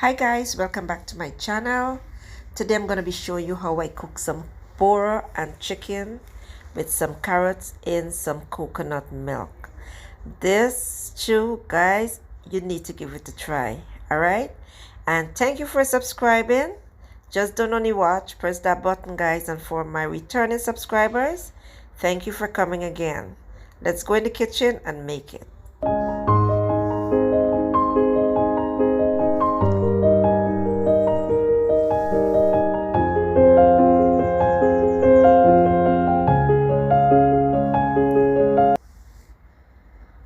Hi guys, welcome back to my channel. Today I'm going to be showing you how I cook some Bora and chicken with some carrots in some coconut milk. This stew, guys, you need to give it a try. Alright? And thank you for subscribing. Just don't only watch, press that button, guys. And for my returning subscribers, thank you for coming again. Let's go in the kitchen and make it.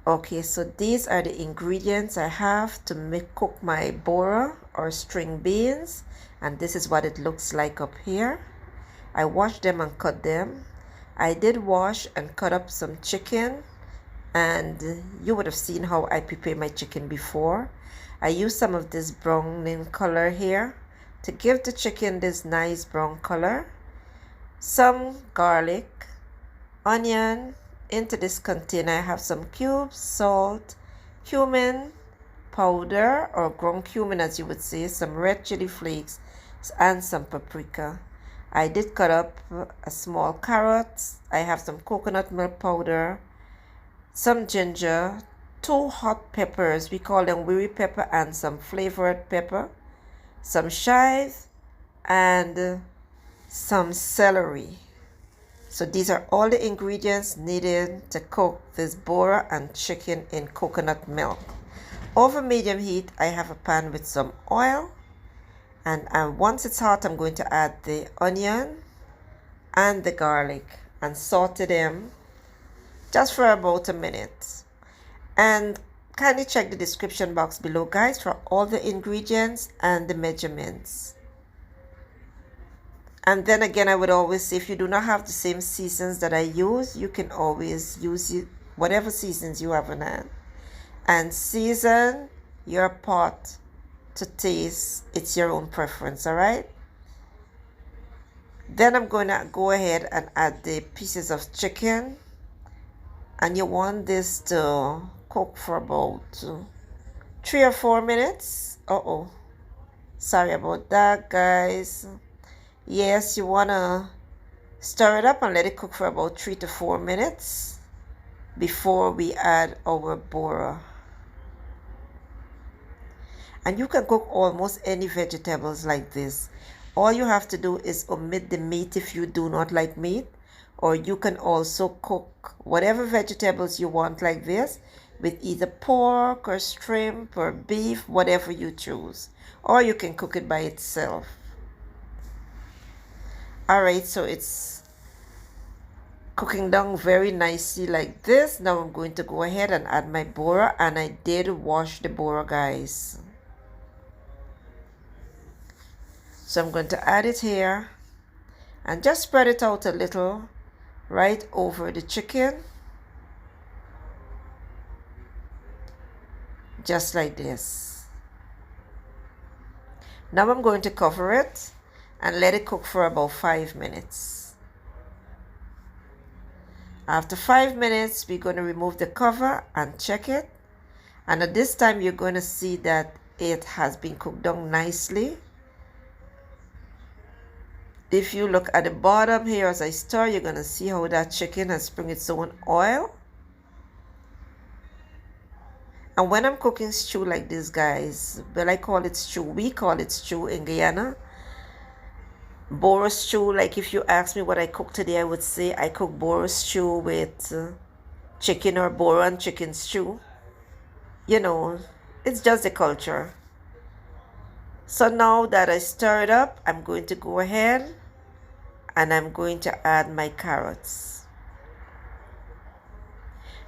Okay, so these are the ingredients I have to cook my Bora or string beans, and this is what it looks like up here. I washed them and cut them. I did wash and cut up some chicken, and you would have seen how I prepare my chicken before. I used some of this browning color here to give the chicken this nice brown color. Some garlic, onion. Into this container I have some cubes, salt, cumin powder or ground cumin as you would say, some red chili flakes, and some paprika. I did cut up a small carrot. I have some coconut milk powder, some ginger, 2 hot peppers, we call them wiri pepper, and some flavored pepper, some chives, and some celery. So these are all the ingredients needed to cook this Bora and chicken in coconut milk. Over medium heat, I have a pan with some oil. And once it's hot, I'm going to add the onion and the garlic and saute them just for about a minute. And kindly check the description box below, guys, for all the ingredients and the measurements. And then again, I would always say, if you do not have the same seasons that I use, you can always use whatever seasons you have in hand. And season your pot to taste. It's your own preference, all right? Then I'm going to go ahead and add the pieces of chicken. And you want this to cook for about 3 or 4 minutes. Sorry about that, guys. Yes, you want to stir it up and let it cook for about 3 to 4 minutes before we add our Bora. And you can cook almost any vegetables like this. All you have to do is omit the meat if you do not like meat. Or you can also cook whatever vegetables you want like this with either pork or shrimp or beef, whatever you choose. Or you can cook it by itself. Alright, so it's cooking down very nicely like this. Now I'm going to go ahead and add my Bora, and I did wash the Bora, guys. So I'm going to add it here and just spread it out a little right over the chicken. Just like this. Now I'm going to cover it and let it cook for about 5 minutes. After 5 minutes, we're going to remove the cover and check it. And at this time, you're going to see that it has been cooked down nicely. If you look at the bottom here as I stir, you're going to see how that chicken has sprung its own oil. And when I'm cooking stew like this, guys, well, I call it stew. We call it stew in Guyana. Bora stew, like if you ask me what I cook today, I would say I cook Bora stew with chicken or Bora and chicken stew. You know, it's just the culture. So now that I stir it up, I'm going to go ahead and I'm going to add my carrots.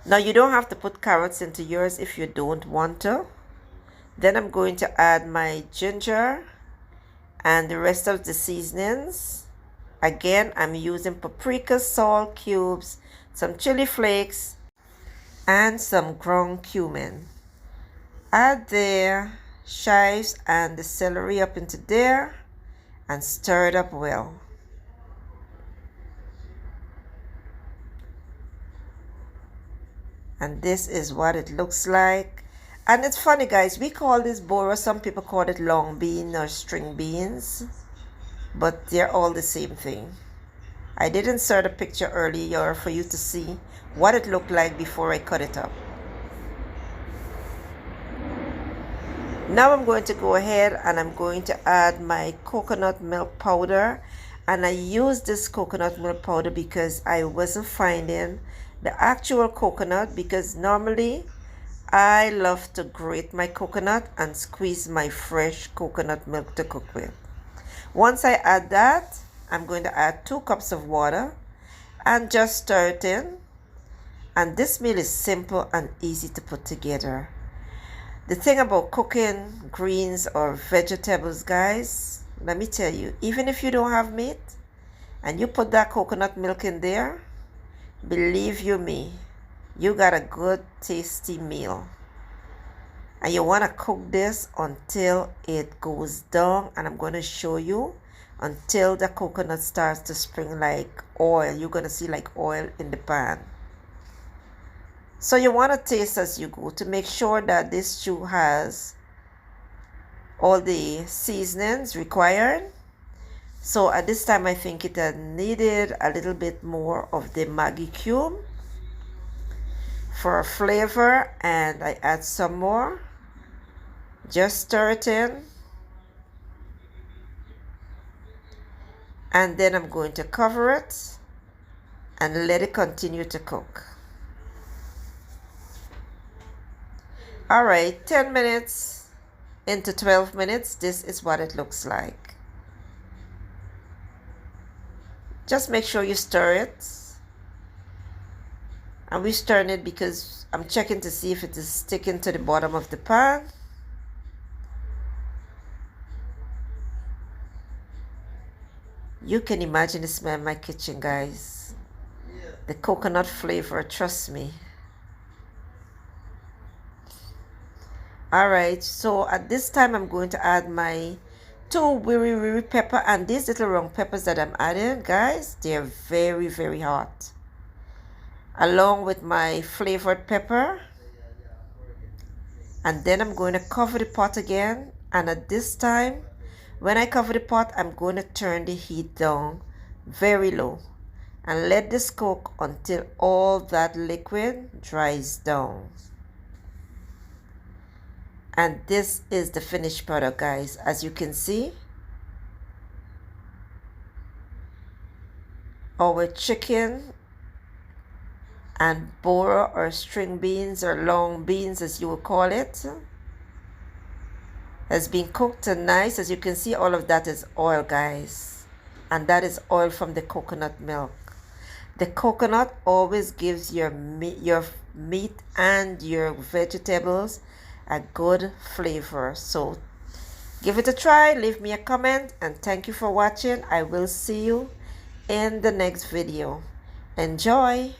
Now you don't have to put carrots into yours if you don't want to. Then I'm going to add my ginger and the rest of the seasonings. Again, I'm using paprika, salt cubes, some chili flakes, and some ground cumin. Add the chives and the celery up into there and stir it up well. And this is what it looks like. And it's funny, guys, we call this Bora, some people call it long bean or string beans, but they're all the same thing. I did insert a picture earlier for you to see what it looked like before I cut it up. Now I'm going to go ahead and I'm going to add my coconut milk powder. And I used this coconut milk powder because I wasn't finding the actual coconut, because normally I love to grate my coconut and squeeze my fresh coconut milk to cook with. Once I add that, I'm going to add 2 cups of water and just stir it in. And this meal is simple and easy to put together. The thing about cooking greens or vegetables, guys, let me tell you, even if you don't have meat and you put that coconut milk in there, believe you me, you got a good tasty meal. And you want to cook this until it goes down, and I'm going to show you until the coconut starts to spring like oil. You're going to see like oil in the pan. So you want to taste as you go to make sure that this stew has all the seasonings required. So at this time I think it had needed a little bit more of the Maggi cube for a flavor, and I add some more. Just stir it in, and then I'm going to cover it and let it continue to cook. Alright, 10 minutes into 12 minutes, this is what it looks like. Just make sure you stir it. And we're stirring it because I'm checking to see if it is sticking to the bottom of the pan. You can imagine the smell in my kitchen, guys. The coconut flavor, trust me. Alright, so at this time I'm going to add my 2 wiri pepper, and these little round peppers that I'm adding, guys, they're very, very hot. Along with my flavored pepper. And then I'm going to cover the pot again, and at this time, when I cover the pot, I'm going to turn the heat down very low and let this cook until all that liquid dries down. And this is the finished product, guys. As you can see, our chicken and Bora or string beans or long beans as you will call it has been cooked and nice. As you can see, all of that is oil, guys, and that is oil from the coconut milk. The coconut always gives your meat and your vegetables a good flavor. So give it a try, leave me a comment, and thank you for watching. I will see you in the next video. Enjoy.